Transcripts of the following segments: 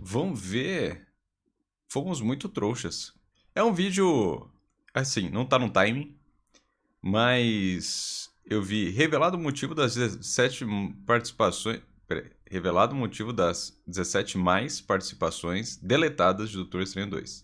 vão ver. Fomos muito trouxas. É um vídeo, assim, não tá no timing, mas eu vi revelado o motivo das 17 participações. Peraí, revelado o motivo das 17 mais participações deletadas de Doutor Estranho 2.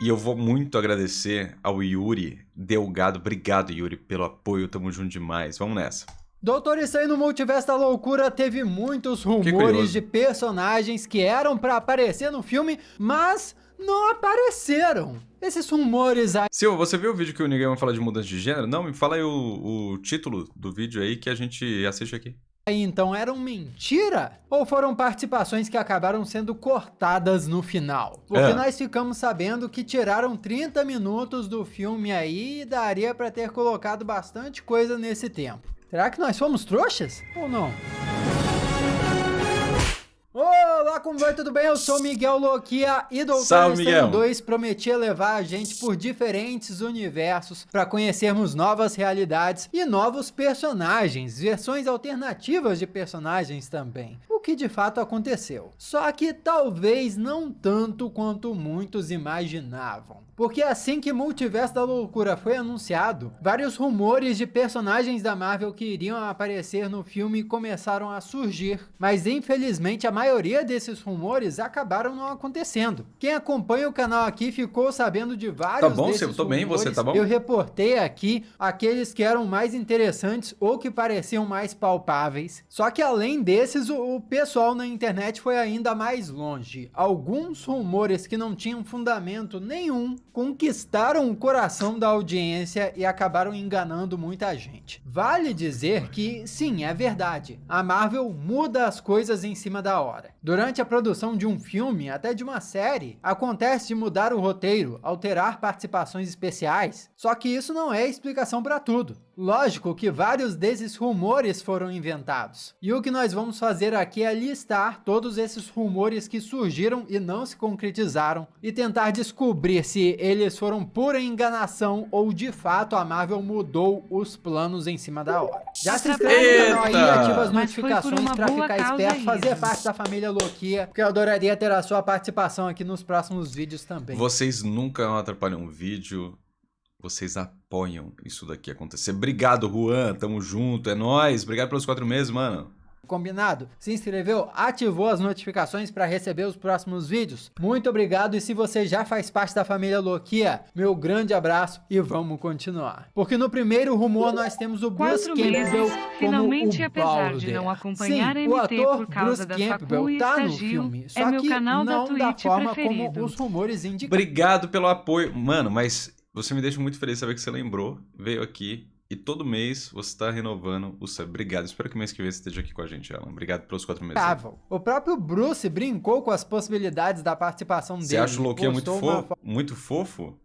E eu vou muito agradecer ao Yuri Delgado. Obrigado, Yuri, pelo apoio. Tamo junto demais. Vamos nessa. Doutor Estranho no Multiverso da Loucura teve muitos rumores de personagens que eram pra aparecer no filme, mas não apareceram. Esses rumores aí... Silva, você viu o vídeo que o Ninguém vai falar de mudança de gênero? Não, me fala aí o título do vídeo aí que a gente assiste aqui. Então eram mentira? Ou foram participações que acabaram sendo cortadas no final? Porque nós ficamos sabendo que tiraram 30 minutos do filme aí e daria pra ter colocado bastante coisa nesse tempo. Será que nós fomos trouxas? Ou não? Olá, como vai? Tudo bem? Eu sou Miguel Loquia e Doutor Estranho 2 prometia levar a gente por diferentes universos para conhecermos novas realidades e novos personagens, versões alternativas de personagens também. O que de fato aconteceu. Só que talvez não tanto quanto muitos imaginavam. Porque assim que Multiverso da Loucura foi anunciado, vários rumores de personagens da Marvel que iriam aparecer no filme começaram a surgir, mas infelizmente a maioria desses rumores acabaram não acontecendo. Quem acompanha o canal aqui ficou sabendo de vários desses rumores. Tá bom, você tá bom? Eu reportei aqui aqueles que eram mais interessantes ou que pareciam mais palpáveis. Só que além desses, o pessoal na internet foi ainda mais longe. Alguns rumores que não tinham fundamento nenhum conquistaram o coração da audiência e acabaram enganando muita gente. Vale dizer que, sim, é verdade, a Marvel muda as coisas em cima da hora. Durante a produção de um filme, até de uma série, acontece de mudar o roteiro, alterar participações especiais, só que isso não é explicação para tudo. Lógico que vários desses rumores foram inventados. E o que nós vamos fazer aqui é listar todos esses rumores que surgiram e não se concretizaram e tentar descobrir se eles foram pura enganação ou de fato a Marvel mudou os planos em cima da hora. Já se inscreve no canal aí e ativa as notificações para ficar esperto, fazer parte da família Loquia, porque eu adoraria ter a sua participação aqui nos próximos vídeos também. Vocês nunca atrapalham um vídeo. Vocês apoiam isso daqui acontecer. Obrigado, Juan. Tamo junto. É nóis. Obrigado pelos 4 meses, mano. Combinado? Se inscreveu? Ativou as notificações para receber os próximos vídeos? Muito obrigado, e se você já faz parte da família Loquia, meu grande abraço e vamos continuar. Porque no primeiro rumor nós temos o Bruce Campbell finalmente, como o apesar Balder. de não acompanhar Sim, a o MT ator por causa Bruce da Campbell facu e tá no estagio, filme, só é meu que canal da não da Twitch forma preferido. como os rumores indicam. Obrigado pelo apoio. Mano, mas você me deixa muito feliz saber que você lembrou, veio aqui. E todo mês você está renovando o sub. Obrigado. Espero que mês que vem você esteja aqui com a gente, Alan. Obrigado pelos 4 meses. O próprio Bruce brincou com as possibilidades da participação dele. Você acha o Loquinha muito fofo?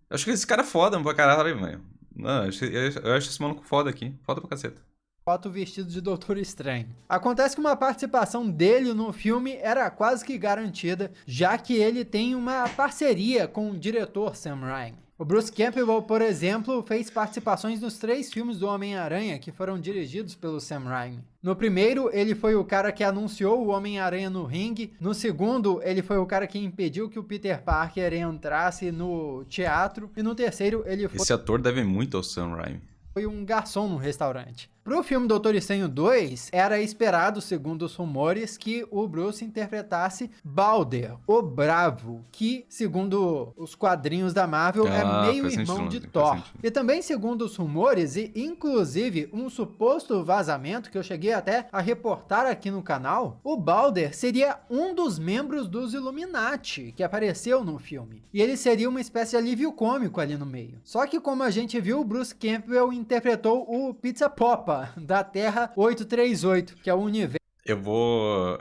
Eu acho que esse cara é foda pra caralho, velho. Não, eu acho esse maluco foda aqui. Foda pra caceta. Foto vestido de Doutor Estranho. Acontece que uma participação dele no filme era quase que garantida, já que ele tem uma parceria com o diretor Sam Raimi. O Bruce Campbell, por exemplo, fez participações nos 3 filmes do Homem-Aranha que foram dirigidos pelo Sam Raimi. No primeiro, ele foi o cara que anunciou o Homem-Aranha no ringue. No segundo, ele foi o cara que impediu que o Peter Parker entrasse no teatro. E no terceiro, ele foi... Esse ator deve muito ao Sam Raimi. Foi um garçom no restaurante. Pro filme Doutor Estranho 2, era esperado, segundo os rumores, que o Bruce interpretasse Balder, o Bravo, que, segundo os quadrinhos da Marvel, é meio irmão de Thor. E também, segundo os rumores, e inclusive um suposto vazamento que eu cheguei até a reportar aqui no canal, o Balder seria um dos membros dos Illuminati, que apareceu no filme. E ele seria uma espécie de alívio cômico ali no meio. Só que, como a gente viu, o Bruce Campbell interpretou o Pizza Poppa, da Terra 838, que é o universo...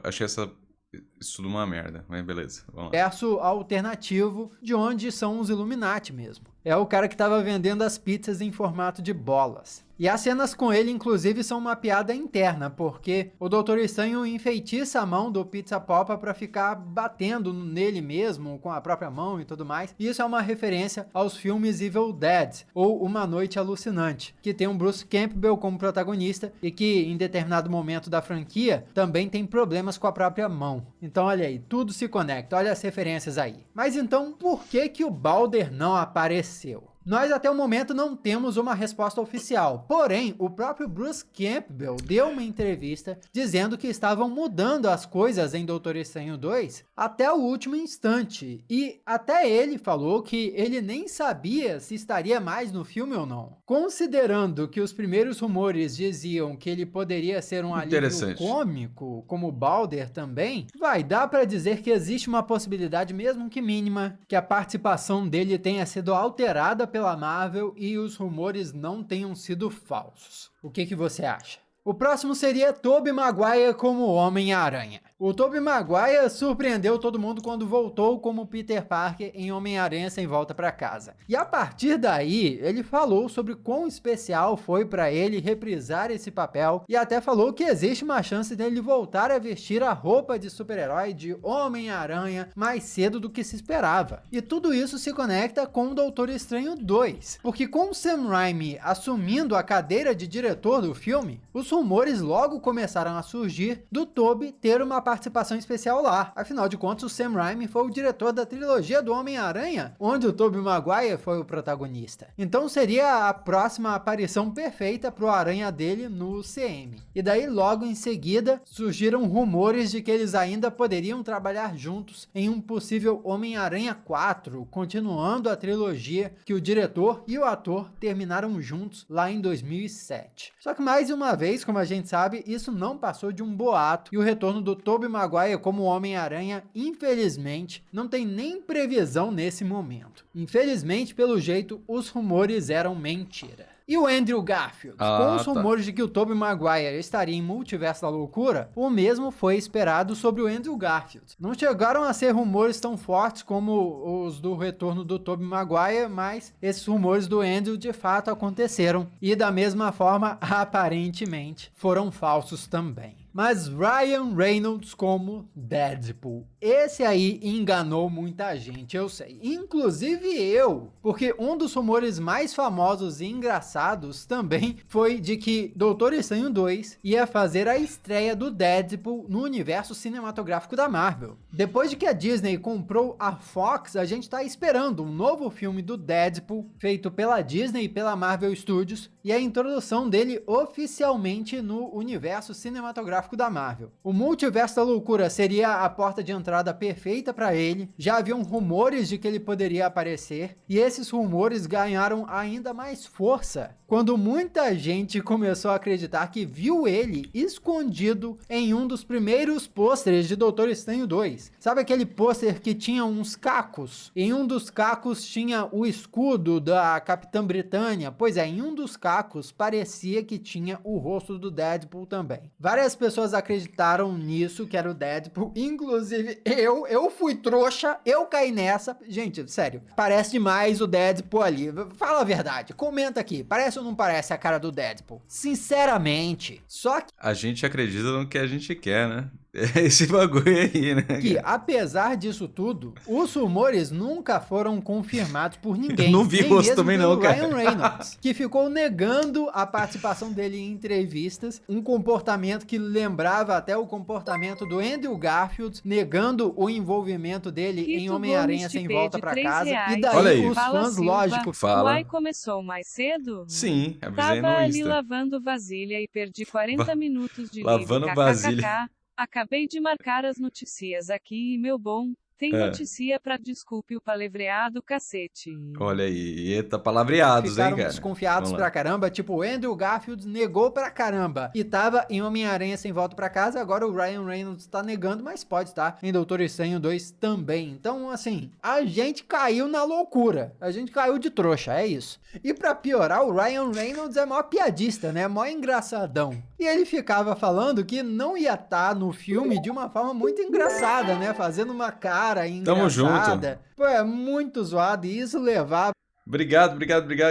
Achei isso tudo uma merda, mas beleza, vamos lá. Universo alternativo, de onde são os Illuminati mesmo. é o cara que estava vendendo as pizzas em formato de bolas. E as cenas com ele, inclusive, são uma piada interna, porque o Doutor Estranho enfeitiça a mão do Pizza Poppa para ficar batendo nele mesmo, com a própria mão e tudo mais. E isso é uma referência aos filmes Evil Dead, ou Uma Noite Alucinante, que tem um Bruce Campbell como protagonista e que, em determinado momento da franquia, também tem problemas com a própria mão. Então, olha aí, tudo se conecta, olha as referências aí. Mas então, por que que o Balder não apareceu? Nós até o momento não temos uma resposta oficial, porém o próprio Bruce Campbell deu uma entrevista dizendo que estavam mudando as coisas em Doutor Estranho 2 até o último instante, e até ele falou que ele nem sabia se estaria mais no filme ou não. Considerando que os primeiros rumores diziam que ele poderia ser um alívio cômico, como Balder também, vai dar para dizer que existe uma possibilidade, mesmo que mínima, que a participação dele tenha sido alterada pela Marvel e os rumores não tenham sido falsos. O que você acha? O próximo seria Tobey Maguire como Homem-Aranha. O Tobey Maguire surpreendeu todo mundo quando voltou como Peter Parker em Homem-Aranha Sem Volta para Casa. E a partir daí, ele falou sobre quão especial foi para ele reprisar esse papel e até falou que existe uma chance dele voltar a vestir a roupa de super-herói de Homem-Aranha mais cedo do que se esperava. E tudo isso se conecta com o Doutor Estranho 2, porque com o Sam Raimi assumindo a cadeira de diretor do filme, os rumores logo começaram a surgir do Tobey ter uma participação especial lá. Afinal de contas, o Sam Raimi foi o diretor da trilogia do Homem-Aranha, onde o Tobey Maguire foi o protagonista. Então seria a próxima aparição perfeita pro Aranha dele no UCM. E daí, logo em seguida, surgiram rumores de que eles ainda poderiam trabalhar juntos em um possível Homem-Aranha 4, continuando a trilogia que o diretor e o ator terminaram juntos lá em 2007. Só que mais uma vez, como a gente sabe, isso não passou de um boato, e o retorno do Tobey Maguire como Homem-Aranha, infelizmente, não tem nem previsão nesse momento. Infelizmente, pelo jeito, os rumores eram mentira. E o Andrew Garfield? Com os rumores de que o Tobey Maguire estaria em Multiverso da Loucura, o mesmo foi esperado sobre o Andrew Garfield. Não chegaram a ser rumores tão fortes como os do retorno do Tobey Maguire, mas esses rumores do Andrew de fato aconteceram. E da mesma forma, aparentemente, foram falsos também. Mas Ryan Reynolds como Deadpool, esse aí enganou muita gente, eu sei, inclusive eu, porque um dos rumores mais famosos e engraçados também foi de que Doutor Estranho 2 ia fazer a estreia do Deadpool no universo cinematográfico da Marvel. Depois de que a Disney comprou a Fox, a gente tá esperando um novo filme do Deadpool, feito pela Disney e pela Marvel Studios, e a introdução dele oficialmente no universo cinematográfico da Marvel. O Multiverso da Loucura seria a porta de entrada perfeita para ele, já haviam rumores de que ele poderia aparecer, e esses rumores ganharam ainda mais força quando muita gente começou a acreditar que viu ele escondido em um dos primeiros pôsteres de Doutor Estranho 2. Sabe aquele pôster que tinha uns cacos? Em um dos cacos tinha o escudo da Capitã Britânia. Pois é, em um dos cacos parecia que tinha o rosto do Deadpool também. Várias pessoas acreditaram nisso, que era o Deadpool, inclusive eu fui trouxa, eu caí nessa. Gente, sério, parece demais o Deadpool ali. Fala a verdade, comenta aqui, parece ou não parece a cara do Deadpool? Sinceramente, só que a gente acredita no que a gente quer, né? Esse bagulho aí, né? Que, apesar disso tudo, os rumores nunca foram confirmados por ninguém. Não vi o rosto também não, cara. Ryan Reynolds, que ficou negando a participação dele em entrevistas, um comportamento que lembrava até o comportamento do Andrew Garfield, negando o envolvimento dele em Homem-Aranha Sem Volta pra Casa. E daí os fãs, lógico, falam. Uai, começou mais cedo? Sim, avisei Tava no ali Insta. lavando vasilha e perdi 40 minutos de lavando livro. vasilha. Acabei de marcar as notícias aqui e, meu bom, tem notícia pra desculpe o palavreado, cacete. Olha aí, eita, palavreados, ficaram hein, cara? Desconfiados pra caramba, tipo, o Andrew Garfield negou pra caramba e tava em Homem-Aranha Sem Volta pra Casa, agora o Ryan Reynolds tá negando, mas pode estar em Doutor Estranho 2 também. Então, assim, a gente caiu na loucura, a gente caiu de trouxa, é isso. E pra piorar, o Ryan Reynolds é mó piadista, né, mó engraçadão. E ele ficava falando que não ia estar no filme de uma forma muito engraçada, né, fazendo uma cara engraçada. Tamo junto. Pô, é muito zoado e isso levava Obrigado,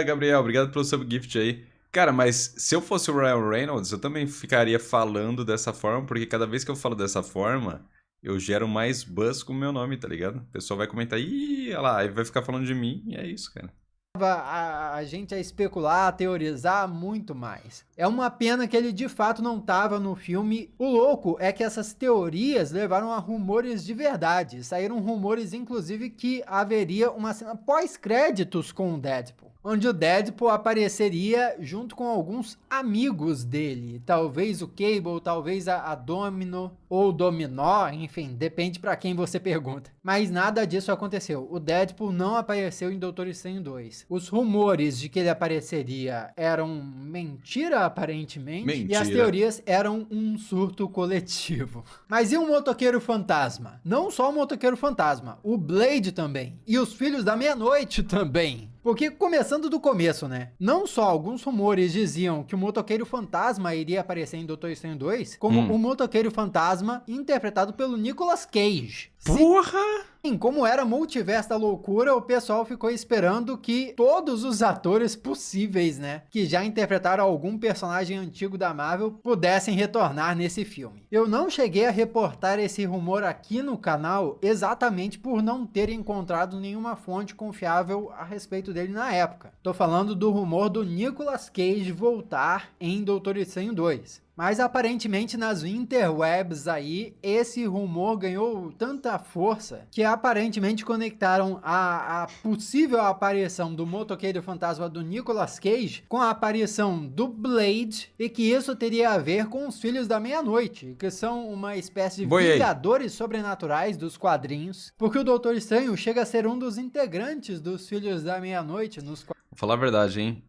Gabriel. Obrigado pelo subgift aí. Cara, mas se eu fosse o Ryan Reynolds, eu também ficaria falando dessa forma, porque cada vez que eu falo dessa forma, eu gero mais buzz com o meu nome, tá ligado? O pessoal vai comentar, ih, olha lá, aí vai ficar falando de mim, e é isso, cara. A gente a especular, a teorizar muito mais. É uma pena que ele de fato não estava no filme. O louco é que essas teorias levaram a rumores de verdade. Saíram rumores, inclusive, que haveria uma cena pós-créditos com o Deadpool, onde o Deadpool apareceria junto com alguns amigos dele. Talvez o Cable, talvez a Domino ou Dominó, enfim, depende pra quem você pergunta. Mas nada disso aconteceu. O Deadpool não apareceu em Doutor Estranho 2. Os rumores de que ele apareceria eram mentira, aparentemente, Mentira. e as teorias eram um surto coletivo. Mas e o Motoqueiro Fantasma? Não só o Motoqueiro Fantasma, o Blade também, e os Filhos da Meia-Noite também. Porque, começando do começo, né? Não só alguns rumores diziam que o Motoqueiro Fantasma iria aparecer em Doutor Estranho 2, como o Motoqueiro Fantasma interpretado pelo Nicolas Cage. Porra! Sim, como era Multiverso da Loucura, o pessoal ficou esperando que todos os atores possíveis, né, que já interpretaram algum personagem antigo da Marvel, pudessem retornar nesse filme. Eu não cheguei a reportar esse rumor aqui no canal exatamente por não ter encontrado nenhuma fonte confiável a respeito dele na época. Tô falando do rumor do Nicolas Cage voltar em Doutor Estranho 2. Mas aparentemente nas interwebs aí, esse rumor ganhou tanta força que aparentemente conectaram a possível aparição do Motoqueiro Fantasma do Nicolas Cage com a aparição do Blade e que isso teria a ver com os Filhos da Meia-Noite, que são uma espécie de vingadores sobrenaturais dos quadrinhos, porque o Doutor Estranho chega a ser um dos integrantes dos Filhos da Meia-Noite nos Vou falar a verdade, hein?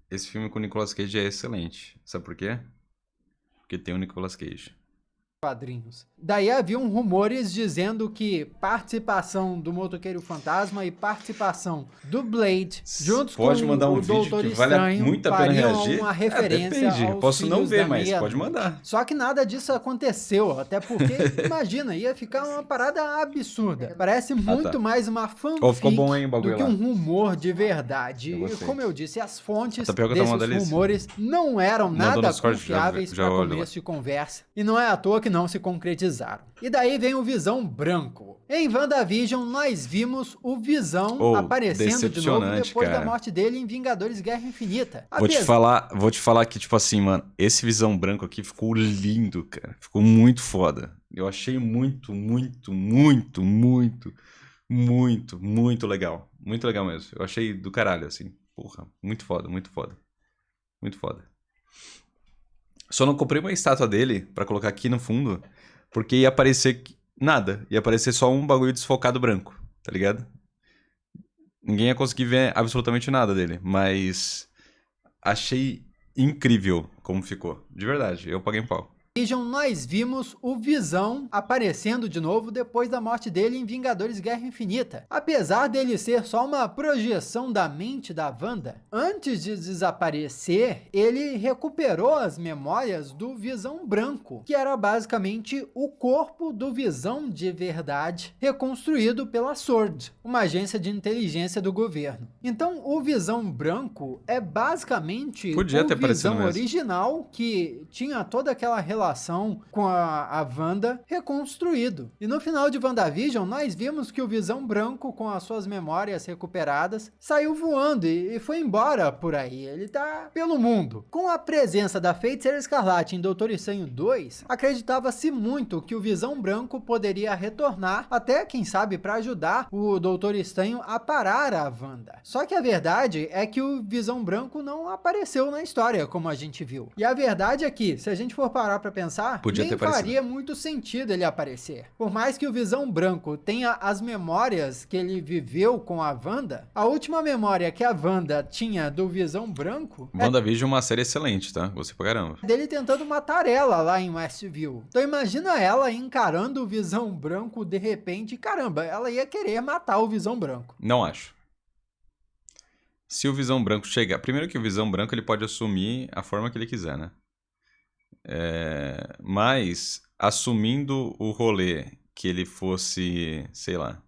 Esse filme com o Nicolas Cage é excelente. Sabe por quê? Porque tem o Nicolas Cage. Quadrinhos. Daí haviam rumores dizendo que participação do Motoqueiro Fantasma e participação do Blade juntos pode com mandar um o vídeo Doutor que vale Estranho muito a pena fariam reagir? uma referência depende. aos Posso não Filhos ver, da mas Meia-Noite. pode mandar. Só que nada disso aconteceu, até porque, imagina, ia ficar uma parada absurda. Parece muito mais uma fanfic ficou bom, hein, o bagulho do que lá. um rumor de verdade. Eu E gostei. como eu disse, as fontes A tapioca tá uma desses delícia. rumores não eram Mandou nada no Discord, confiáveis já para olho lá. começo de conversa. E não é à toa que não se concretizaram. E daí vem o Visão Branco. Em WandaVision, nós vimos o Visão aparecendo de novo depois da morte dele em Vingadores Guerra Infinita. Vou te falar que, tipo assim, mano, esse Visão Branco aqui ficou lindo, cara. Ficou muito foda. Eu achei muito legal. Muito legal mesmo. Eu achei do caralho, assim. Porra, muito foda. Muito foda. Só não comprei uma estátua dele pra colocar aqui no fundo, porque ia aparecer nada. Ia aparecer só um bagulho desfocado branco, tá ligado? Ninguém ia conseguir ver absolutamente nada dele, mas achei incrível como ficou. De verdade, eu paguei um pau. Nós vimos o Visão aparecendo de novo depois da morte dele em Vingadores Guerra Infinita. Apesar dele ser só uma projeção da mente da Wanda, antes de desaparecer, ele recuperou as memórias do Visão Branco, que era basicamente o corpo do Visão de verdade, reconstruído pela SWORD, uma agência de inteligência do governo. Então, o Visão Branco é basicamente o Visão original, que tinha toda aquela relação com a Wanda reconstruído. E no final de WandaVision, nós vimos que o Visão Branco, com as suas memórias recuperadas, saiu voando e foi embora por aí. Ele tá pelo mundo. Com a presença da Feiticeira Escarlate em Doutor Estranho 2, acreditava-se muito que o Visão Branco poderia retornar, até, quem sabe, para ajudar o Doutor Estranho a parar a Wanda. Só que a verdade é que o Visão Branco não apareceu na história, como a gente viu. E a verdade é que, se a gente for parar para pensar, nem faria muito sentido ele aparecer. Por mais que o Visão Branco tenha as memórias que ele viveu com a Wanda, a última memória que a Wanda tinha do Visão Branco... WandaVision é uma série excelente, tá? Você pra caramba. Dele tentando matar ela lá em Westview. Então imagina ela encarando o Visão Branco de repente, caramba, ela ia querer matar o Visão Branco. Não acho. Se o Visão Branco chegar... Primeiro que o Visão Branco ele pode assumir a forma que ele quiser, né? Mas, assumindo o rolê que ele fosse, sei lá,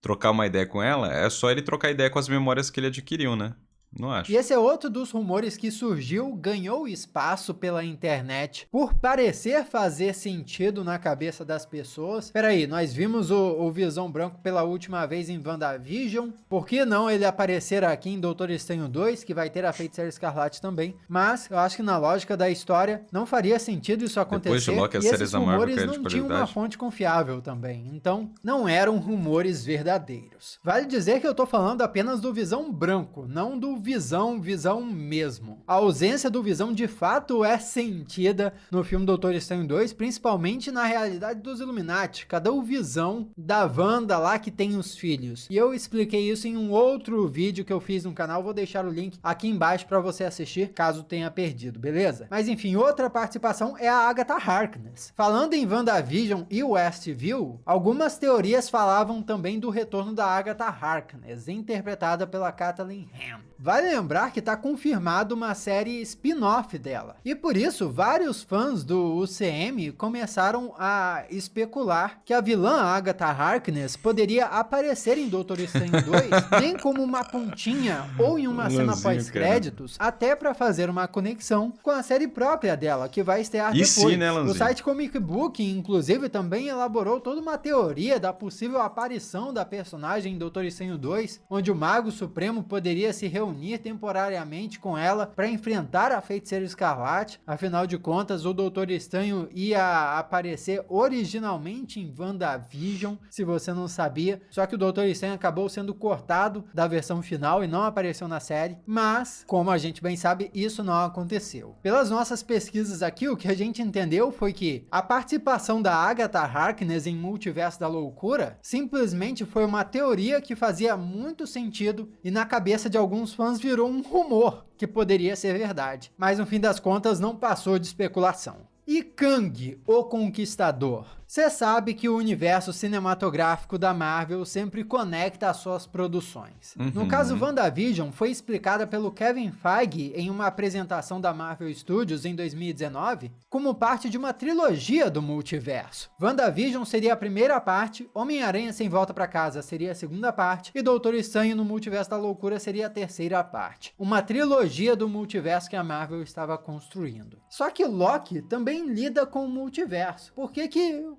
trocar uma ideia com ela, é só ele trocar ideia com as memórias que ele adquiriu, né? Não acho. E esse é outro dos rumores que surgiu, ganhou espaço pela internet por parecer fazer sentido na cabeça das pessoas. Peraí, nós vimos o Visão Branco pela última vez em WandaVision. Por que não ele aparecer aqui em Doutor Estranho 2, que vai ter a Feiticeira Escarlate também? Mas eu acho que na lógica da história não faria sentido isso acontecer. Depois de Loki, as e séries esses da Marvel rumores caíram de não tinham uma qualidade. fonte confiável também. Então, não eram rumores verdadeiros. Vale dizer que eu tô falando apenas do Visão Branco, não do Visão mesmo. A ausência do Visão de fato é sentida no filme Doutor Estranho 2, principalmente na realidade dos Illuminati. Cadê o Visão da Wanda lá que tem os filhos? E eu expliquei isso em um outro vídeo que eu fiz no canal, vou deixar o link aqui embaixo para você assistir, caso tenha perdido, beleza? Mas enfim, outra participação é a Agatha Harkness. Falando em WandaVision e Westview, algumas teorias falavam também do retorno da Agatha Harkness, interpretada pela Kathleen Han. Vale lembrar que está confirmado uma série spin-off dela. E por isso, vários fãs do UCM começaram a especular que a vilã Agatha Harkness poderia aparecer em Doutor Estranho 2, nem como uma pontinha ou em uma cena pós-créditos, até para fazer uma conexão com a série própria dela, que vai estrear depois. Sim, né, O site Comic Book, inclusive, também elaborou toda uma teoria da possível aparição da personagem em Doutor Estranho 2, onde o Mago Supremo poderia se reunir temporariamente com ela para enfrentar a Feiticeira Escarlate. Afinal de contas, o Doutor Estranho ia aparecer originalmente em WandaVision, se você não sabia, só que o Doutor Estranho acabou sendo cortado da versão final e não apareceu na série, mas, como a gente bem sabe, isso não aconteceu. Pelas nossas pesquisas aqui, o que a gente entendeu foi que a participação da Agatha Harkness em Multiverso da Loucura simplesmente foi uma teoria que fazia muito sentido e na cabeça de alguns fãs virou um rumor que poderia ser verdade, mas no fim das contas não passou de especulação. E Kang, o Conquistador? Você sabe que o universo cinematográfico da Marvel sempre conecta as suas produções. No caso, WandaVision foi explicada pelo Kevin Feige em uma apresentação da Marvel Studios em 2019 como parte de uma trilogia do multiverso. WandaVision seria a primeira parte, Homem-Aranha Sem Volta pra Casa seria a segunda parte e Doutor Estranho no Multiverso da Loucura seria a terceira parte. Uma trilogia do multiverso que a Marvel estava construindo. Só que Loki também lida com o multiverso. Por que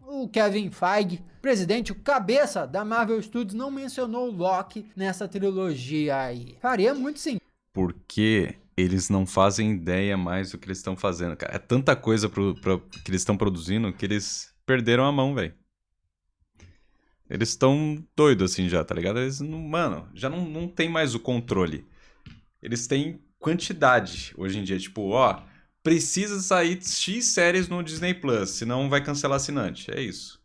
o Kevin Feige, presidente, o cabeça da Marvel Studios, não mencionou o Loki nessa trilogia aí? Faria muito sentido. Porque eles não fazem ideia mais do que eles estão fazendo, cara. É tanta coisa que eles estão produzindo que eles perderam a mão, velho. Eles estão doidos assim já, tá ligado? Eles não, mano, já não tem mais o controle. Eles têm quantidade hoje em dia. Tipo, ó, precisa sair X séries no Disney Plus, senão vai cancelar assinante. É isso.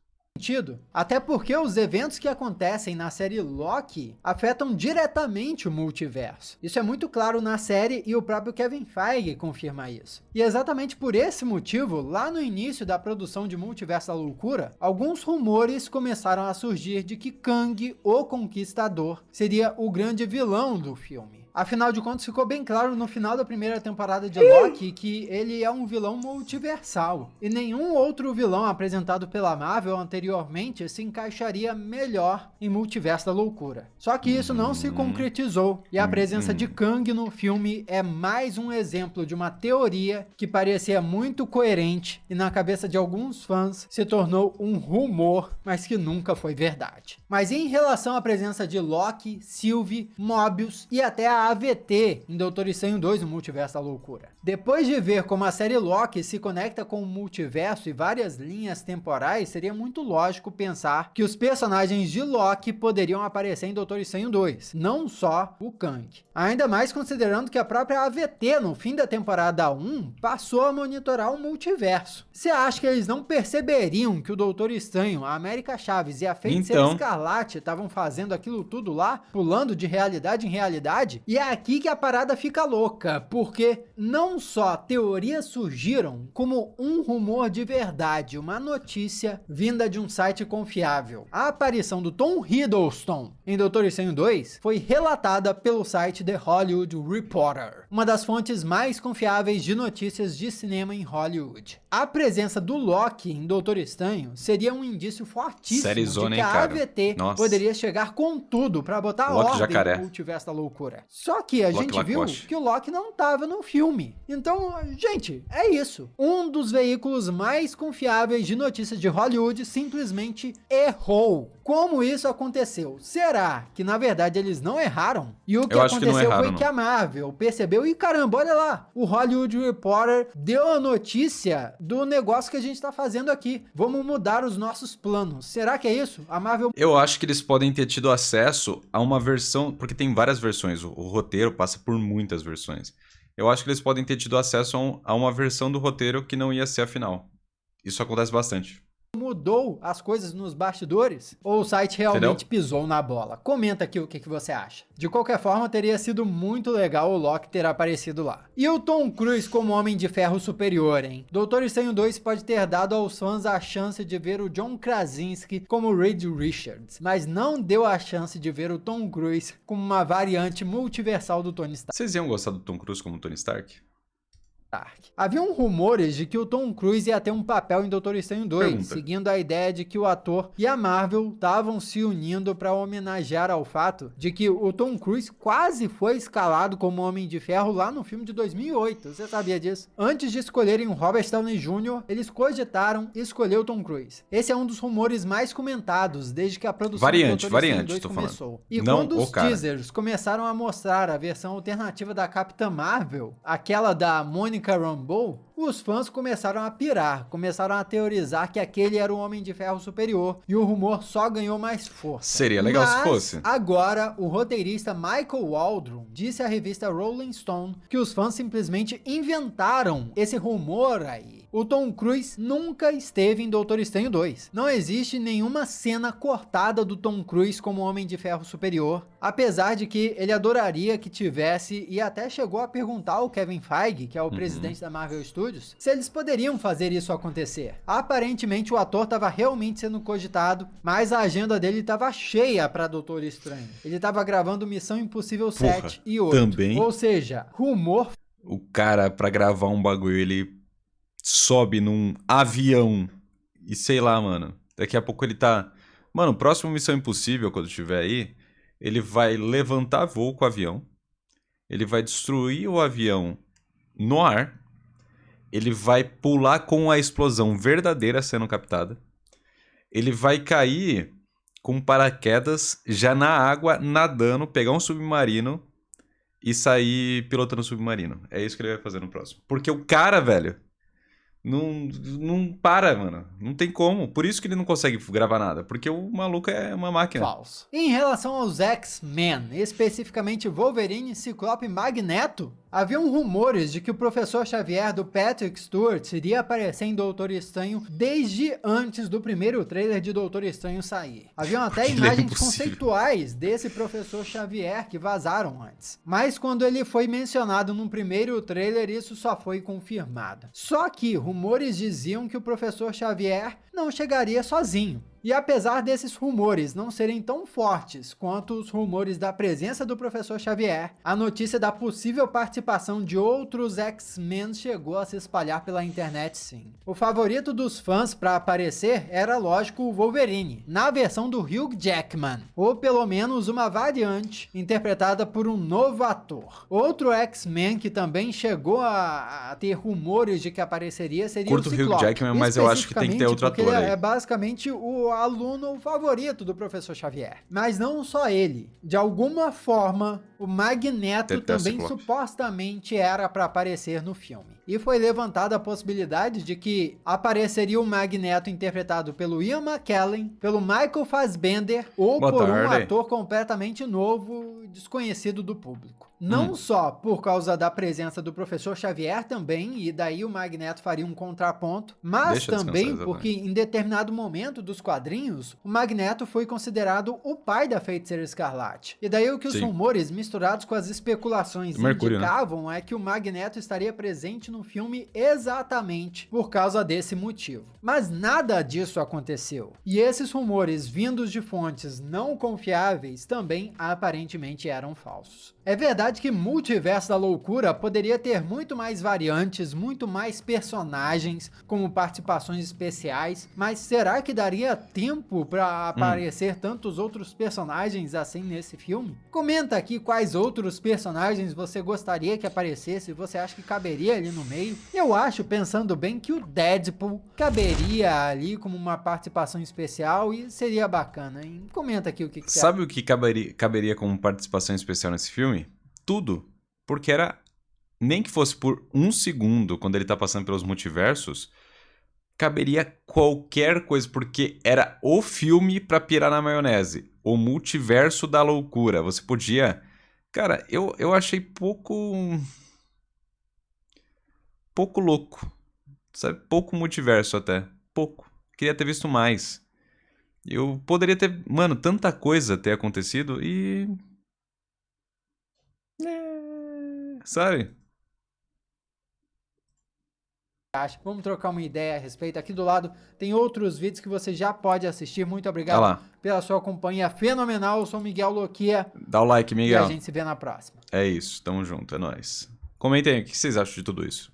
Até porque os eventos que acontecem na série Loki afetam diretamente o multiverso. Isso é muito claro na série e o próprio Kevin Feige confirma isso. E exatamente por esse motivo, lá no início da produção de Multiverso da Loucura, alguns rumores começaram a surgir de que Kang, o Conquistador, seria o grande vilão do filme. Afinal de contas, ficou bem claro no final da primeira temporada de Loki que ele é um vilão multiversal. E nenhum outro vilão apresentado pela Marvel anteriormente se encaixaria melhor em Multiverso da Loucura. Só que isso não se concretizou. E a presença de Kang no filme é mais um exemplo de uma teoria que parecia muito coerente e na cabeça de alguns fãs se tornou um rumor, mas que nunca foi verdade. Mas em relação à presença de Loki, Sylvie, Mobius e até a AVT em Doutor Estranho 2 no Multiverso da Loucura. Depois de ver como a série Loki se conecta com o multiverso e várias linhas temporais, seria muito lógico pensar que os personagens de Loki poderiam aparecer em Doutor Estranho 2, não só o Kang. Ainda mais considerando que a própria AVT no fim da temporada 1 passou a monitorar o multiverso. Você acha que eles não perceberiam que o Doutor Estranho, a América Chaves e a Feiticeira Escarlate estavam fazendo aquilo tudo lá, pulando de realidade em realidade? E E é aqui que a parada fica louca, porque não só teorias surgiram, como um rumor de verdade, uma notícia vinda de um site confiável. A aparição do Tom Hiddleston em Doutor Estranho 2 foi relatada pelo site The Hollywood Reporter, uma das fontes mais confiáveis de notícias de cinema em Hollywood. A presença do Loki em Doutor Estranho seria um indício fortíssimo Sérizona, de que hein, a cara? AVT Nossa. poderia chegar com tudo pra botar Loki ordem jacaré. no multiverso da loucura. Só que a Loki gente viu Lacoste. que o Loki não tava no filme. Então, gente, é isso. Um dos veículos mais confiáveis de notícias de Hollywood simplesmente errou. Como isso aconteceu? Será que na verdade eles não erraram? E o que Eu acho que não aconteceu erraram, foi não. que a Marvel percebeu e caramba, olha lá, o Hollywood Reporter deu a notícia do negócio que a gente tá fazendo aqui. Vamos mudar os nossos planos. Será que é isso? A Marvel Eu acho que eles podem ter tido acesso a uma versão, porque tem várias versões, o roteiro passa por muitas versões. Eu acho que eles podem ter tido acesso a uma versão do roteiro que não ia ser a final. Isso acontece bastante. mudou as coisas nos bastidores? Ou o site realmente pisou na bola? Comenta aqui o que você acha. De qualquer forma, teria sido muito legal o Loki ter aparecido lá. E o Tom Cruise como Homem de Ferro superior, hein? Doutor Estranho 2 pode ter dado aos fãs a chance de ver o John Krasinski como Reed Richards, mas não deu a chance de ver o Tom Cruise como uma variante multiversal do Tony Stark. Vocês iam gostar do Tom Cruise como Tony Stark? Haviam rumores de que o Tom Cruise ia ter um papel em Doutor Estranho 2, Pergunta. seguindo a ideia de que o ator e a Marvel estavam se unindo para homenagear ao fato de que o Tom Cruise quase foi escalado como Homem de Ferro lá no filme de 2008. Você sabia disso? Antes de escolherem o Robert Downey Jr., eles cogitaram escolher o Tom Cruise. Esse é um dos rumores mais comentados desde que a produção do Doutor Estranho 2 tô começou. falando. E Não quando o os cara. teasers começaram a mostrar a versão alternativa da Capitã Marvel, aquela da Monica Rambeau, os fãs começaram a pirar, começaram a teorizar que aquele era o Homem de Ferro superior, e o rumor só ganhou mais força. Seria legal se Mas, fosse. agora, o roteirista Michael Waldron disse à revista Rolling Stone que os fãs simplesmente inventaram esse rumor aí. O Tom Cruise nunca esteve em Doutor Estranho 2. Não existe nenhuma cena cortada do Tom Cruise como Homem de Ferro superior, apesar de que ele adoraria que tivesse, e até chegou a perguntar ao Kevin Feige, que é o presidente da Marvel Studios, se eles poderiam fazer isso acontecer. Aparentemente o ator estava realmente sendo cogitado, mas a agenda dele estava cheia para Doutor Estranho. Ele estava gravando Missão Impossível 7 e 8. também. Ou seja, rumor. O cara, pra gravar um bagulho, ele sobe num avião e sei lá, mano. Daqui a pouco ele tá... Mano, próximo Missão Impossível, quando estiver aí, ele vai levantar voo com o avião, ele vai destruir o avião no ar, ele vai pular com a explosão verdadeira sendo captada, ele vai cair com paraquedas já na água, nadando, pegar um submarino e sair pilotando o submarino. É isso que ele vai fazer no próximo. Porque o cara, velho, não para, mano. Não tem como. Por isso que ele não consegue gravar nada. Porque o maluco é uma máquina. Falso. Em relação aos X-Men, especificamente Wolverine, Ciclope e Magneto, haviam rumores de que o Professor Xavier do Patrick Stewart iria aparecer em Doutor Estranho desde antes do primeiro trailer de Doutor Estranho sair. Haviam até Porque ele é imagens impossível. conceituais desse Professor Xavier que vazaram antes. Mas quando ele foi mencionado no primeiro trailer, isso só foi confirmado. Só que rumores diziam que o Professor Xavier não chegaria sozinho. E apesar desses rumores não serem tão fortes quanto os rumores da presença do Professor Xavier, a notícia da possível participação de outros X-Men chegou a se espalhar pela internet sim. O favorito dos fãs para aparecer era, lógico, o Wolverine, na versão do Hugh Jackman, ou pelo menos uma variante interpretada por um novo ator. Outro X-Men que também chegou a ter rumores de que apareceria seria Curto o o Hugh Ciclope. Jackman, mas eu acho que tem que ter outro Porque ator ele aí. é basicamente o aluno favorito do Professor Xavier. Mas não só ele. De alguma forma, o Magneto Detesta também Ciclope. supostamente era para aparecer no filme. E foi levantada a possibilidade de que apareceria o Magneto interpretado pelo Ian McKellen, pelo Michael Fassbender ou Boa por um tarde. ator completamente novo, desconhecido do público. Não só por causa da presença do Professor Xavier também, e daí o Magneto faria um contraponto, mas Deixa descansar, também exatamente. porque em determinado momento dos quadrinhos, o Magneto foi considerado o pai da Feiticeira Escarlate. E daí o que os Sim. rumores misturados com as especulações Mercúrio, né? indicavam é que o Magneto estaria presente no filme exatamente por causa desse motivo. Mas nada disso aconteceu. E esses rumores vindos de fontes não confiáveis também aparentemente eram falsos. É verdade que Multiverso da Loucura poderia ter muito mais variantes, muito mais personagens, como participações especiais, mas será que daria tempo para aparecer tantos outros personagens assim nesse filme? Comenta aqui quais outros personagens você gostaria que aparecesse, você acha que caberia ali no meio. Eu acho, pensando bem, que o Deadpool caberia ali como uma participação especial e seria bacana, hein? Comenta aqui o que você Sabe o que caberia como participação especial nesse filme? Tudo. Porque era... Nem que fosse por um segundo, quando ele tá passando pelos multiversos, caberia qualquer coisa, porque era o filme pra pirar na maionese. O Multiverso da Loucura. Você podia... Cara, eu achei pouco louco. Sabe? Pouco multiverso até. Pouco. Queria ter visto mais. Eu poderia ter... Mano, tanta coisa ter acontecido e... Sabe? acha? Vamos trocar uma ideia a respeito. Aqui do lado tem outros vídeos que você já pode assistir. Muito obrigado Olha lá. pela sua companhia fenomenal. Eu sou Miguel Loquia Dá o like, e a Miguel. gente se vê na próxima. É isso, tamo junto, é nóis. Comentem aí, o que vocês acham de tudo isso?